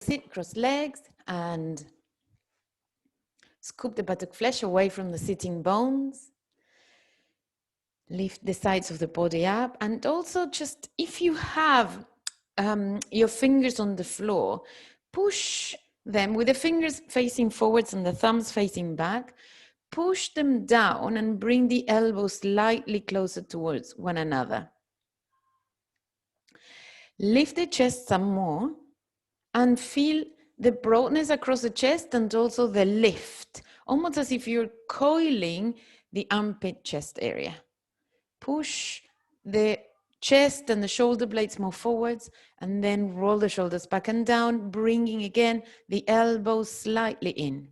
Sit, cross legs, and scoop the buttock flesh away from the sitting bones. Lift the sides of the body up, and also just if you have your fingers on the floor, push them with the fingers facing forwards and the thumbs facing back. Push them down and bring the elbows slightly closer towards one another. Lift the chest some more and feel the broadness across the chest and also the lift, almost as if you're coiling the armpit chest area. Push the chest and the shoulder blades more forwards, and then roll the shoulders back and down, bringing again the elbows slightly in.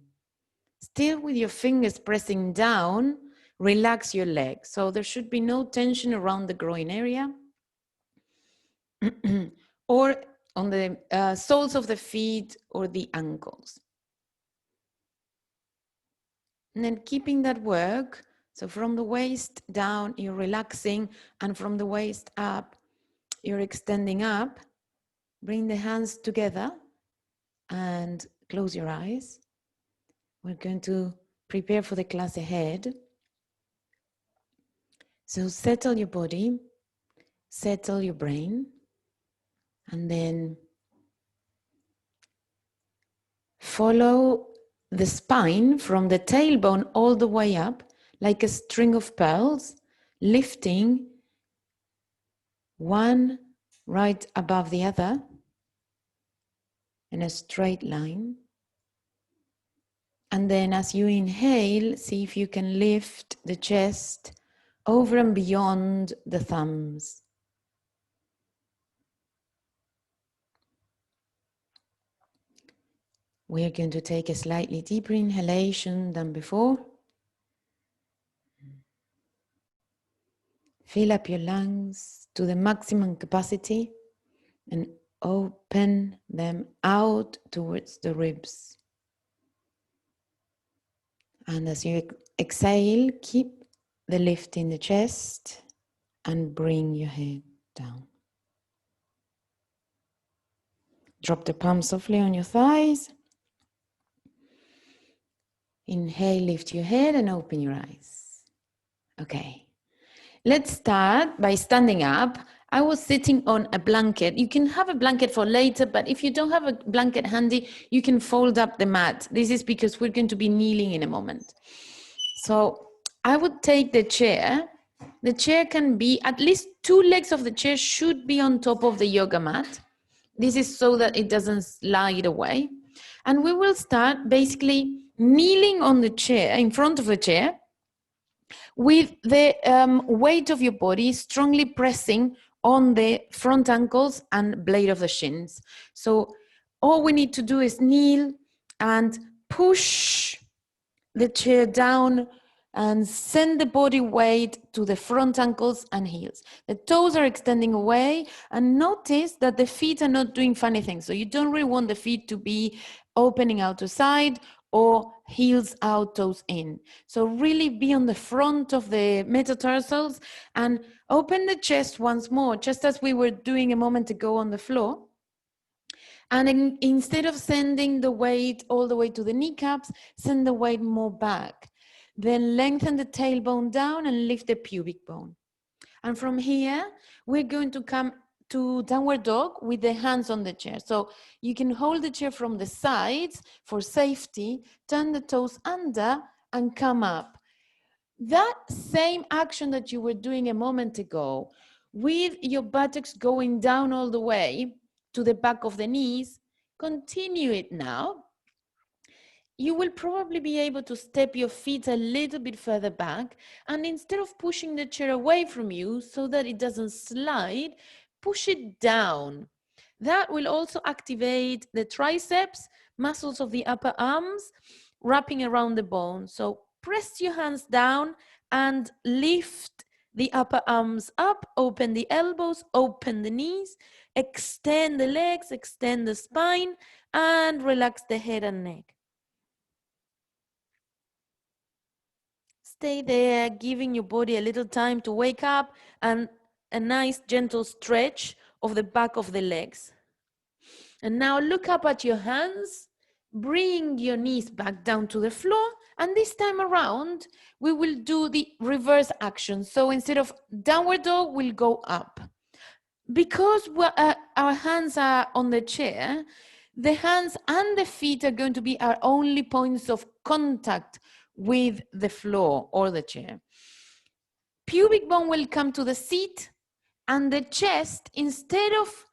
Still with your fingers pressing down, relax your legs. So there should be no tension around the groin area or on the soles of the feet or the ankles. And then keeping that work, so from the waist down, you're relaxing, and from the waist up, you're extending up. Bring the hands together and close your eyes. We're going to prepare for the class ahead. So settle your body, settle your brain, and then follow the spine from the tailbone all the way up, like a string of pearls, lifting one right above the other in a straight line. And then as you inhale, see if you can lift the chest over and beyond the thumbs. We are going to take a slightly deeper inhalation than before. Fill up your lungs to the maximum capacity and open them out towards the ribs. And as you exhale, keep the lift in the chest and bring your head down. Drop the palms softly on your thighs. Inhale, lift your head and open your eyes. Okay, let's start by standing up. I was sitting on a blanket. You can have a blanket for later, but if you don't have a blanket handy, you can fold up the mat. This is because we're going to be kneeling in a moment. So I would take the chair. The chair can be, at least 2 legs of the chair should be on top of the yoga mat. This is so that it doesn't slide away. And we will start basically kneeling on the chair, in front of the chair, with the weight of your body strongly pressing on the front ankles and blade of the shins. So all we need to do is kneel and push the chair down and send the body weight to the front ankles and heels. The toes are extending away, and notice that the feet are not doing funny things. So you don't really want the feet to be opening out to side or heels out, toes in. So really be on the front of the metatarsals and open the chest once more, just as we were doing a moment ago on the floor. And instead of sending the weight all the way to the kneecaps, send the weight more back. Then lengthen the tailbone down and lift the pubic bone. And from here, we're going to come to downward dog with the hands on the chair. So you can hold the chair from the sides for safety, turn the toes under and come up. That same action that you were doing a moment ago, with your buttocks going down all the way to the back of the knees, continue it now. You will probably be able to step your feet a little bit further back, and instead of pushing the chair away from you so that it doesn't slide, push it down. That will also activate the triceps, muscles of the upper arms, wrapping around the bone. So press your hands down and lift the upper arms up, open the elbows, open the knees, extend the legs, extend the spine, and relax the head and neck. Stay there, giving your body a little time to wake up and a nice gentle stretch of the back of the legs. And now look up at your hands, bring your knees back down to the floor. And this time around, we will do the reverse action. So instead of downward dog, we'll go up. Because our hands are on the chair, the hands and the feet are going to be our only points of contact with the floor or the chair. Pubic bone will come to the seat, and the chest, instead of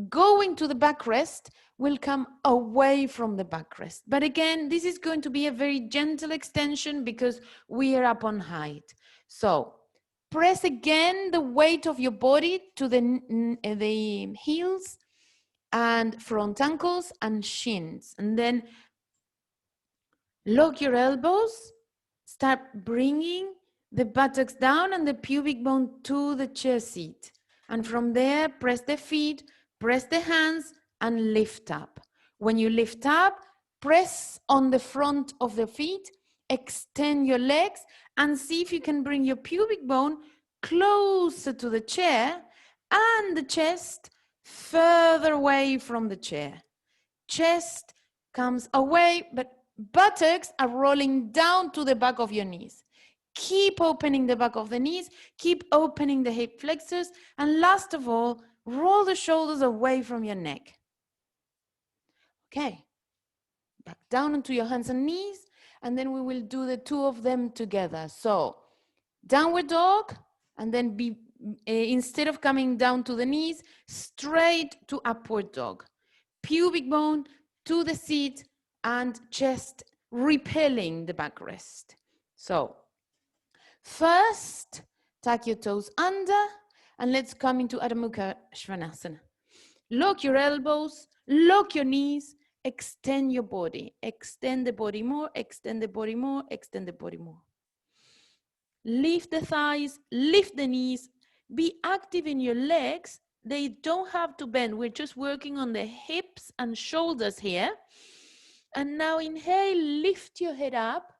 going to the backrest, will come away from the backrest. But again, this is going to be a very gentle extension because we are up on height. So press again the weight of your body to the heels and front ankles and shins. And then lock your elbows, start bringing the buttocks down and the pubic bone to the chair seat. And from there, press the feet, press the hands, and lift up. When you lift up, press on the front of the feet, extend your legs, and see if you can bring your pubic bone closer to the chair and the chest further away from the chair. Chest comes away, but buttocks are rolling down to the back of your knees. Keep opening the back of the knees, keep opening the hip flexors, and last of all, roll the shoulders away from your neck. Okay, back down onto your hands and knees, and then we will do the two of them together. So, downward dog, and then instead of coming down to the knees, straight to upward dog. Pubic bone to the seat and chest repelling the backrest. So, first, tuck your toes under, and let's come into Adho Mukha Svanasana. Lock your elbows, lock your knees, extend your body. Extend the body more, extend the body more, extend the body more. Lift the thighs, lift the knees, be active in your legs. They don't have to bend. We're just working on the hips and shoulders here. And now inhale, lift your head up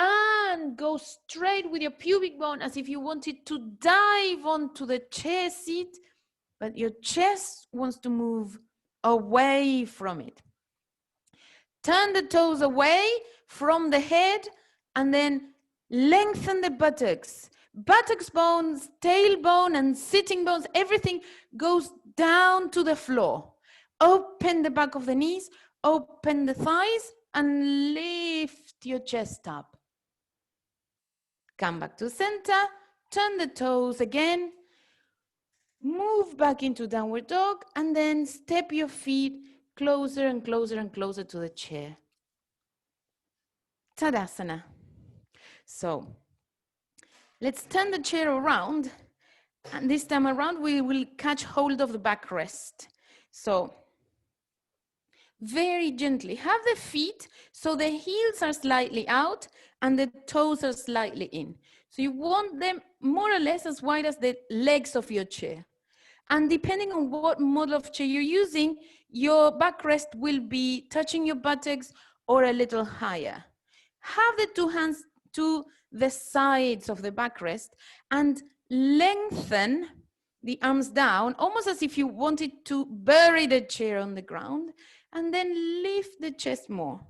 and go straight with your pubic bone as if you wanted to dive onto the chair seat, but your chest wants to move away from it. Turn the toes away from the head and then lengthen the buttocks. Buttocks bones, tailbone, and sitting bones, everything goes down to the floor. Open the back of the knees, open the thighs, and lift your chest up. Come back to center, turn the toes again, move back into downward dog, and then step your feet closer and closer and closer to the chair. Tadasana. So let's turn the chair around, and this time around we will catch hold of the backrest. So very gently, have the feet so the heels are slightly out and the toes are slightly in. So you want them more or less as wide as the legs of your chair. And depending on what model of chair you're using, your backrest will be touching your buttocks or a little higher. Have the two hands to the sides of the backrest and lengthen the arms down, almost as if you wanted to bury the chair on the ground, and then lift the chest more.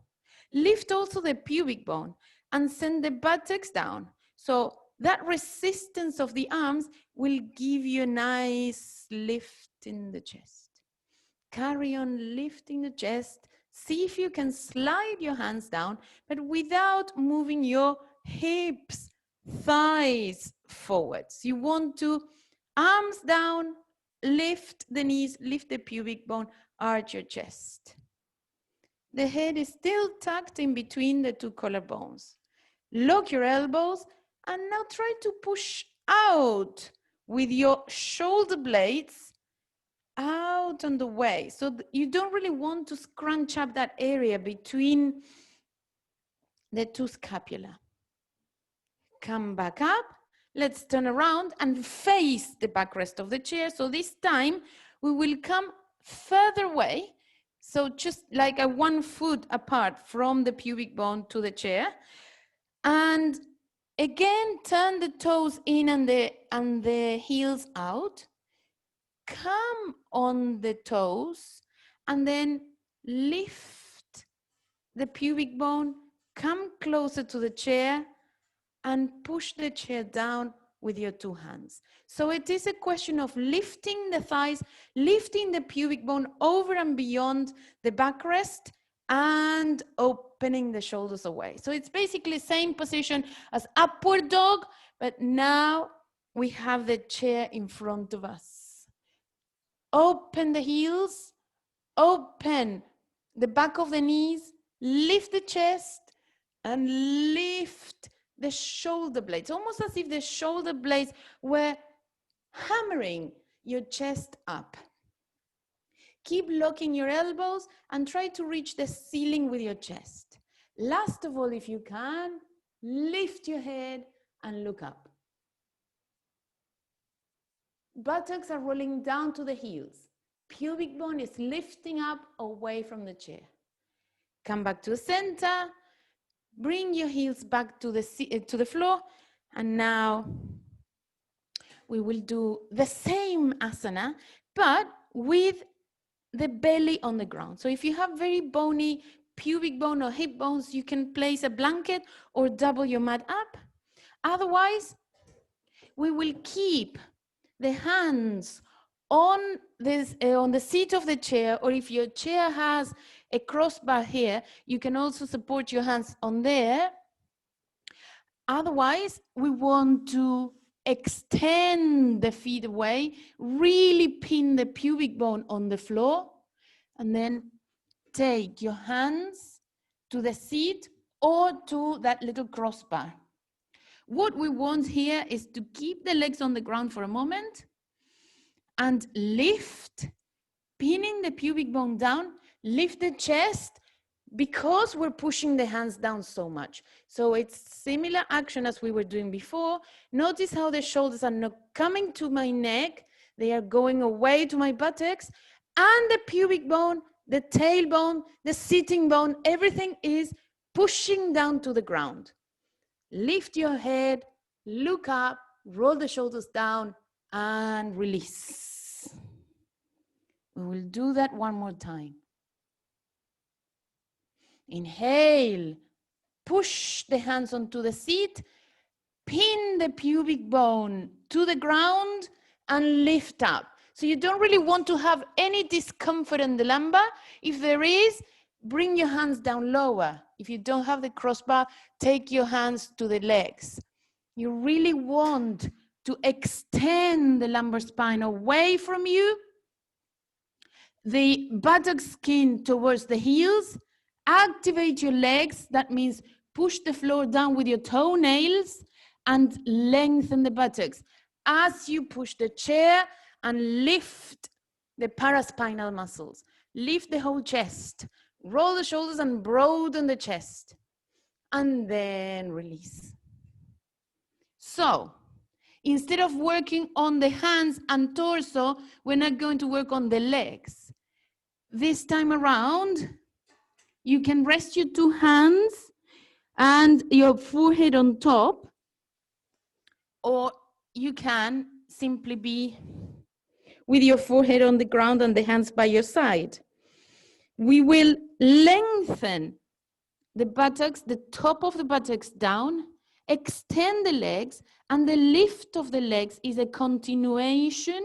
Lift also the pubic bone and send the buttocks down. So that resistance of the arms will give you a nice lift in the chest. Carry on lifting the chest. See if you can slide your hands down, but without moving your hips, thighs forwards. You want to arms down, lift the knees, lift the pubic bone, arch your chest. The head is still tucked in between the two collarbones. Lock your elbows and now try to push out with your shoulder blades out on the way. So you don't really want to scrunch up that area between the two scapula. Come back up. Let's turn around and face the backrest of the chair. So this time we will come further away. So just like a 1 foot apart from the pubic bone to the chair. And again, turn the toes in and the heels out. Come on the toes and then lift the pubic bone, come closer to the chair, and push the chair down with your two hands. So it is a question of lifting the thighs, lifting the pubic bone over and beyond the backrest, and opening the shoulders away. So it's basically the same position as upward dog, but now we have the chair in front of us. Open the heels, open the back of the knees, lift the chest, and lift the shoulder blades, almost as if the shoulder blades were hammering your chest up. Keep locking your elbows and try to reach the ceiling with your chest. Last of all, if you can, lift your head and look up. Buttocks are rolling down to the heels. Pubic bone is lifting up away from the chair. Come back to the center. Bring your heels back to the floor. And now we will do the same asana, but with the belly on the ground. So if you have very bony pubic bone or hip bones, you can place a blanket or double your mat up. Otherwise, we will keep the hands on the seat of the chair, or if your chair has a crossbar here, you can also support your hands on there. Otherwise, we want to extend the feet away, really pin the pubic bone on the floor, and then take your hands to the seat or to that little crossbar. What we want here is to keep the legs on the ground for a moment and lift, pinning the pubic bone down, lift the chest, because we're pushing the hands down so much. So it's similar action as we were doing before. Notice how the shoulders are not coming to my neck. They are going away to my buttocks, and the pubic bone, the tailbone, the sitting bone, everything is pushing down to the ground. Lift your head, look up, roll the shoulders down, and release. We will do that one more time. Inhale, push the hands onto the seat, pin the pubic bone to the ground, and lift up. So you don't really want to have any discomfort in the lumbar. If there is, bring your hands down lower. If you don't have the crossbar, take your hands to the legs. You really want to extend the lumbar spine away from you, the buttock skin towards the heels. Activate your legs. That means push the floor down with your toenails and lengthen the buttocks as you push the chair and lift the paraspinal muscles. Lift the whole chest. Roll the shoulders and broaden the chest. And then release. So, instead of working on the hands and torso, we're not going to work on the legs. This time around, you can rest your two hands and your forehead on top, or you can simply be with your forehead on the ground and the hands by your side. We will lengthen the buttocks, the top of the buttocks down, extend the legs, and the lift of the legs is a continuation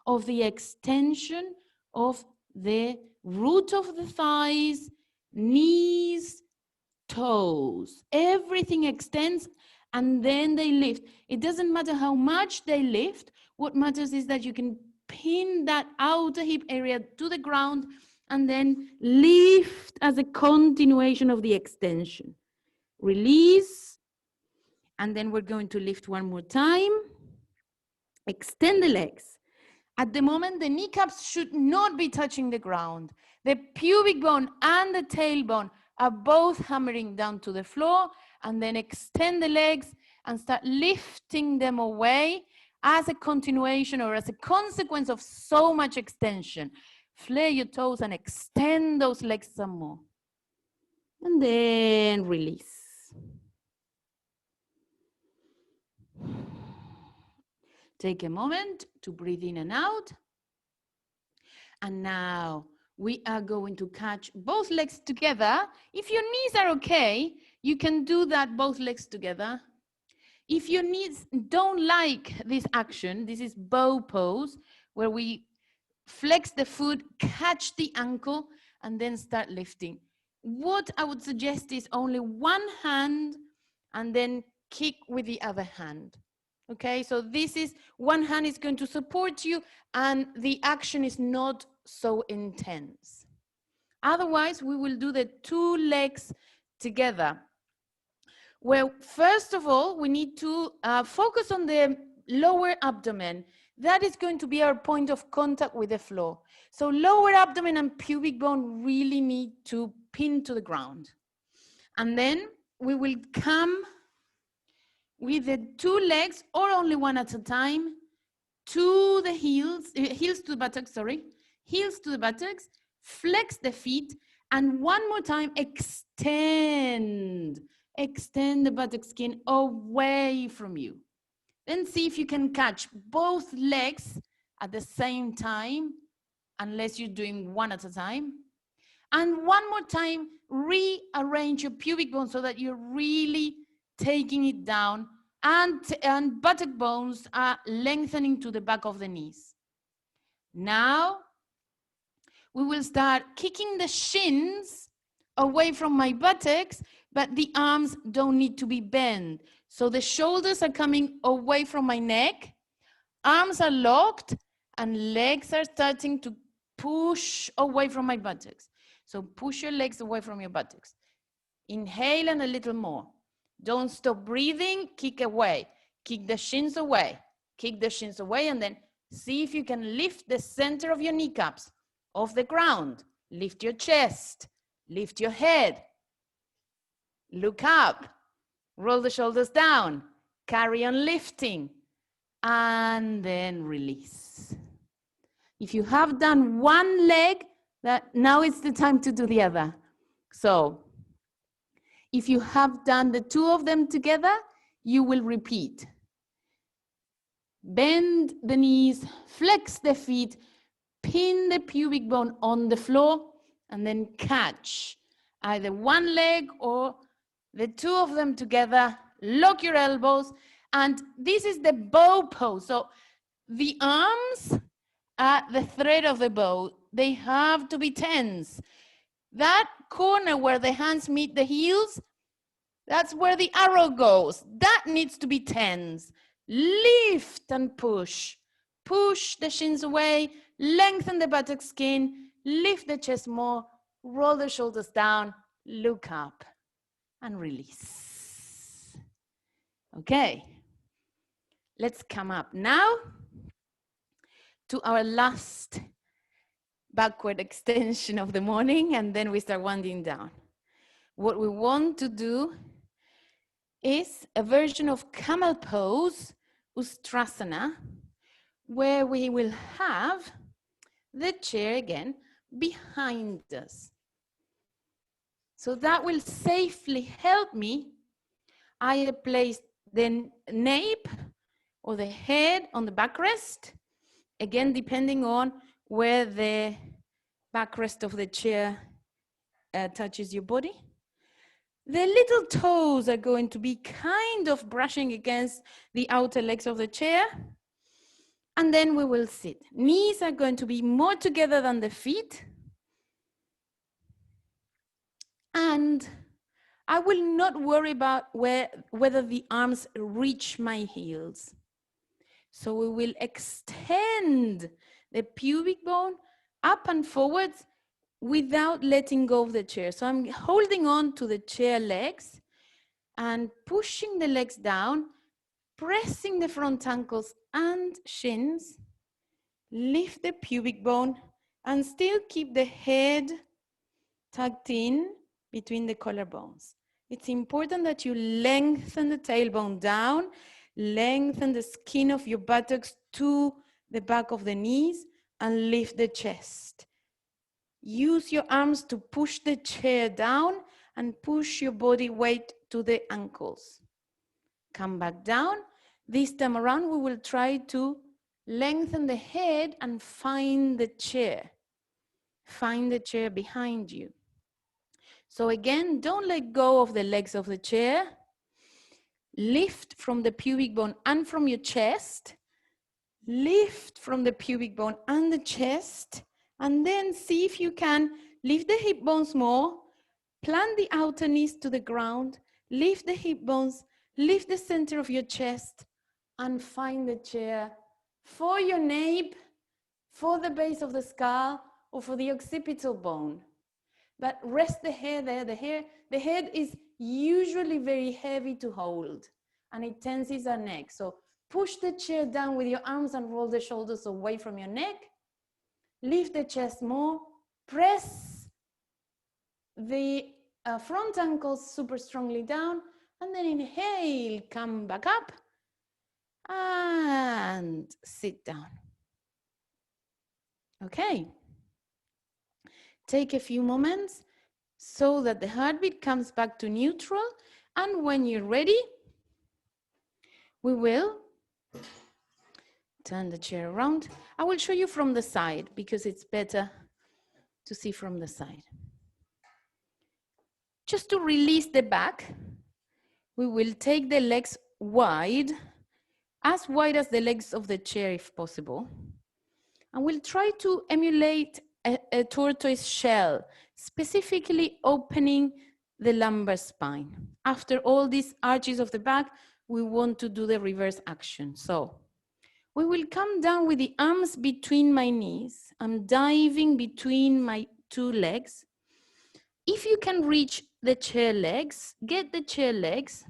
of the extension of the root of the thighs, knees, toes. Everything extends and then they lift. It doesn't matter how much they lift. What matters is that you can pin that outer hip area to the ground and then lift as a continuation of the extension. Release. And then we're going to lift one more time. Extend the legs. At the moment, the kneecaps should not be touching the ground. The pubic bone and the tailbone are both hammering down to the floor, and then extend the legs and start lifting them away as a continuation or as a consequence of so much extension. Flare your toes and extend those legs some more. And then release. Take a moment to breathe in and out. And now we are going to catch both legs together. If your knees are okay, you can do that both legs together. If your knees don't like this action, this is bow pose, where we flex the foot, catch the ankle, and then start lifting. What I would suggest is only one hand and then kick with the other hand. Okay, so this is one hand is going to support you and the action is not so intense. Otherwise, we will do the two legs together. Well, first of all, we need to focus on the lower abdomen. That is going to be our point of contact with the floor. So lower abdomen and pubic bone really need to pin to the ground. And then we will come with the two legs, or only one at a time, to the heels, heels to the buttocks, sorry, heels to the buttocks, flex the feet, and one more time, extend the buttock skin away from you. Then see if you can catch both legs at the same time, unless you're doing one at a time. And one more time, rearrange your pubic bone so that you're really taking it down, and buttock bones are lengthening to the back of the knees. Now, we will start kicking the shins away from my buttocks, but the arms don't need to be bent. So the shoulders are coming away from my neck, arms are locked, and legs are starting to push away from my buttocks. So push your legs away from your buttocks. Inhale and a little more. Don't stop breathing, kick away. Kick the shins away. Kick the shins away, and then see if you can lift the center of your kneecaps off the ground. Lift your chest. Lift your head. Look up. Roll the shoulders down. Carry on lifting. And then release. If you have done one leg, now it's the time to do the other. So if you have done the two of them together, you will repeat. Bend the knees, flex the feet, pin the pubic bone on the floor, and then catch either one leg or the two of them together. Lock your elbows, and this is the bow pose. So the arms are the thread of the bow. They have to be tense. That corner where the hands meet the heels, that's where the arrow goes. That needs to be tense. Lift and push. Push the shins away, lengthen the buttock skin, lift the chest more, roll the shoulders down, look up, and release. Okay, let's come up now to our last backward extension of the morning, and then we start winding down. What we want to do is a version of camel pose, Ustrasana, where we will have the chair again behind us. So that will safely help me either place the nape or the head on the backrest, again, depending on where the backrest of the chair touches your body. The little toes are going to be kind of brushing against the outer legs of the chair. And then we will sit. Knees are going to be more together than the feet. And I will not worry about whether the arms reach my heels. So we will extend the pubic bone up and forwards without letting go of the chair. So I'm holding on to the chair legs and pushing the legs down, pressing the front ankles and shins, lift the pubic bone, and still keep the head tucked in between the collarbones. It's important that you lengthen the tailbone down, lengthen the skin of your buttocks to the back of the knees, and lift the chest. Use your arms to push the chair down and push your body weight to the ankles. Come back down. This time around, we will try to lengthen the head and find the chair. Find the chair behind you. So again, don't let go of the legs of the chair. Lift from the pubic bone and from your chest. Lift from the pubic bone and the chest. And then see if you can lift the hip bones more. Plant the outer knees to the ground. Lift the hip bones. Lift the center of your chest. And find the chair for your nape, for the base of the skull, or for the occipital bone. But rest the head there. The head is usually very heavy to hold, and it tenses our neck. So push the chair down with your arms and roll the shoulders away from your neck. Lift the chest more. Press the front ankles super strongly down, and then inhale, come back up, and sit down. Okay. Take a few moments so that the heartbeat comes back to neutral. And when you're ready, we will turn the chair around. I will show you from the side because it's better to see from the side. Just to release the back, we will take the legs wide as the legs of the chair if possible. And we'll try to emulate a tortoise shell, specifically opening the lumbar spine. After all these arches of the back, we want to do the reverse action. So we will come down with the arms between my knees. I'm diving between my two legs. If you can reach the chair legs, get the chair legs.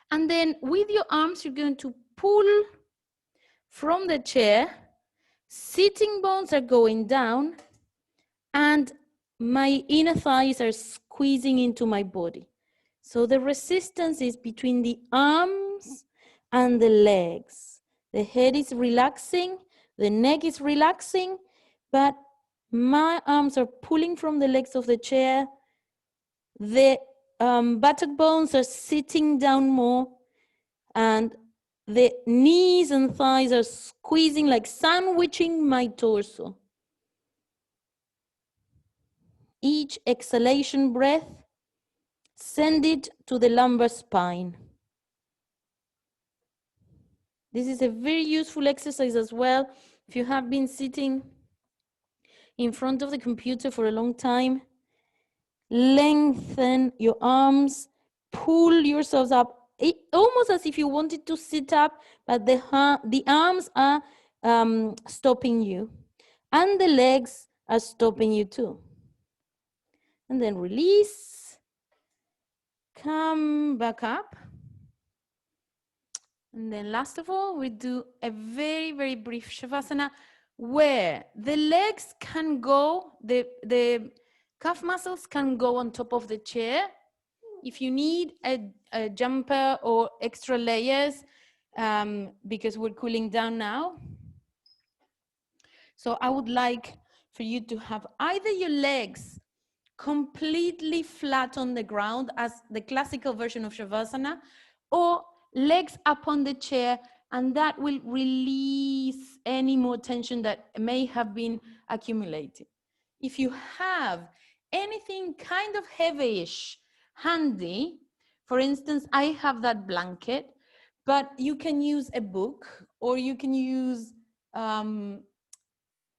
And then with your arms, you're going to pull from the chair. Sitting bones are going down and my inner thighs are squeezing into my body. So the resistance is between the arms and the legs. The head is relaxing, the neck is relaxing, but my arms are pulling from the legs of the chair. The buttock bones are sitting down more, and the knees and thighs are squeezing, like sandwiching my torso. Each exhalation breath, send it to the lumbar spine. This is a very useful exercise as well. If you have been sitting in front of the computer for a long time, lengthen your arms, pull yourselves up, almost as if you wanted to sit up, but the arms are stopping you, and the legs are stopping you too. And then release, come back up. And then last of all, we do a very, very brief Shavasana where the legs can go, the calf muscles can go on top of the chair. If you need a jumper or extra layers, because we're cooling down now. So I would like for you to have either your legs completely flat on the ground as the classical version of Shavasana, or legs up on the chair, and that will release any more tension that may have been accumulated. If you have anything kind of heavyish handy, for instance, I have that blanket, but you can use a book, or you can use, I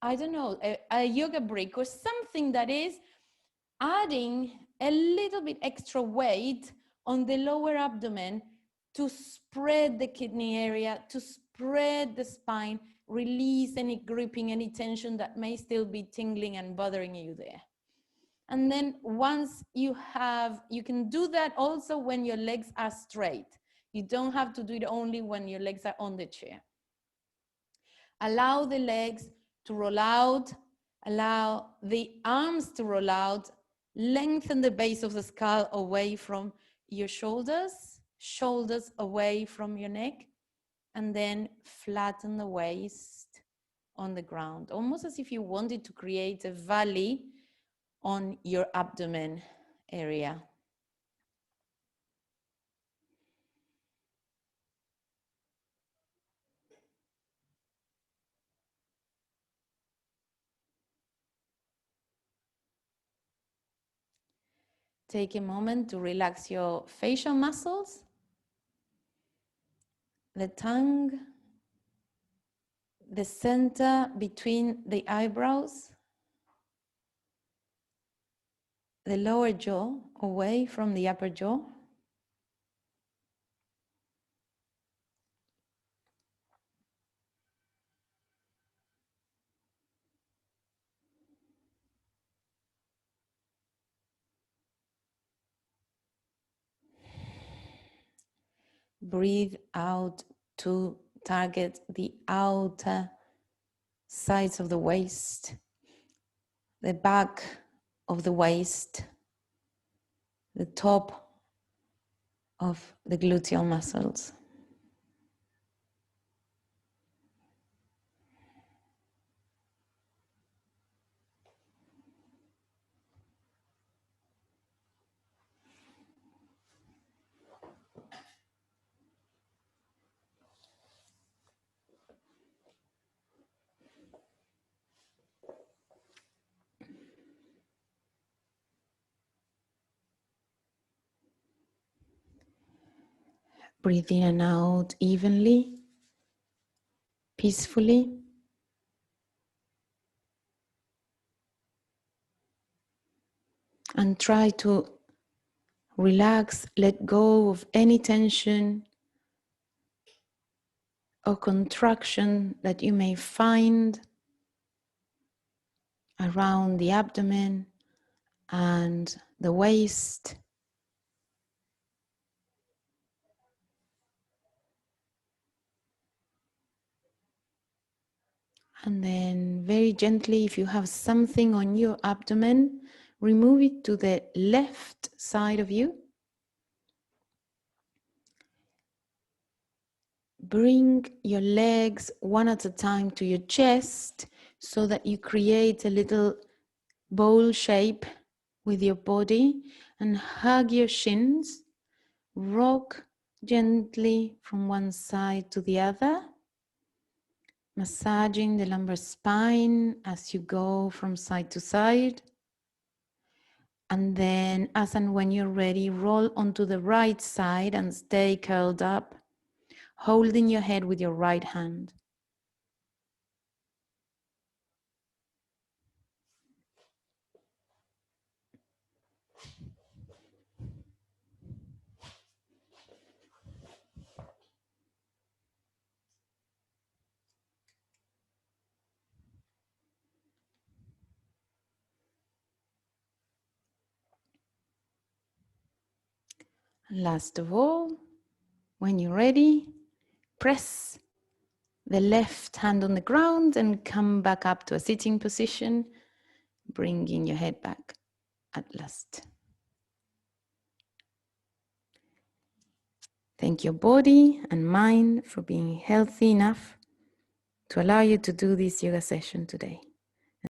don't know, a yoga brick or something that is adding a little bit extra weight on the lower abdomen to spread the kidney area, to spread the spine, release any gripping, any tension that may still be tingling and bothering you there. And then once you can do that also when your legs are straight. You don't have to do it only when your legs are on the chair. Allow the legs to roll out, allow the arms to roll out, lengthen the base of the skull away from your shoulders, shoulders away from your neck, and then flatten the waist on the ground, almost as if you wanted to create a valley on your abdomen area. take a moment to relax your facial muscles, the tongue, the center between the eyebrows, the lower jaw away from the upper jaw. Breathe out to target the outer sides of the waist, the back of the waist, the top of the gluteal muscles. Breathe in and out evenly, peacefully. And try to relax, let go of any tension or contraction that you may find around the abdomen and the waist. And then very gently, if you have something on your abdomen, remove it to the left side of you. Bring your legs one at a time to your chest so that you create a little bowl shape with your body, and hug your shins. Rock gently from one side to the other, massaging the lumbar spine as you go from side to side. And then, as and when you're ready, roll onto the right side and stay curled up, holding your head with your right hand. Last of all, when you're ready, press the left hand on the ground and come back up to a sitting position, bringing your head back at last. Thank your body and mind for being healthy enough to allow you to do this yoga session today.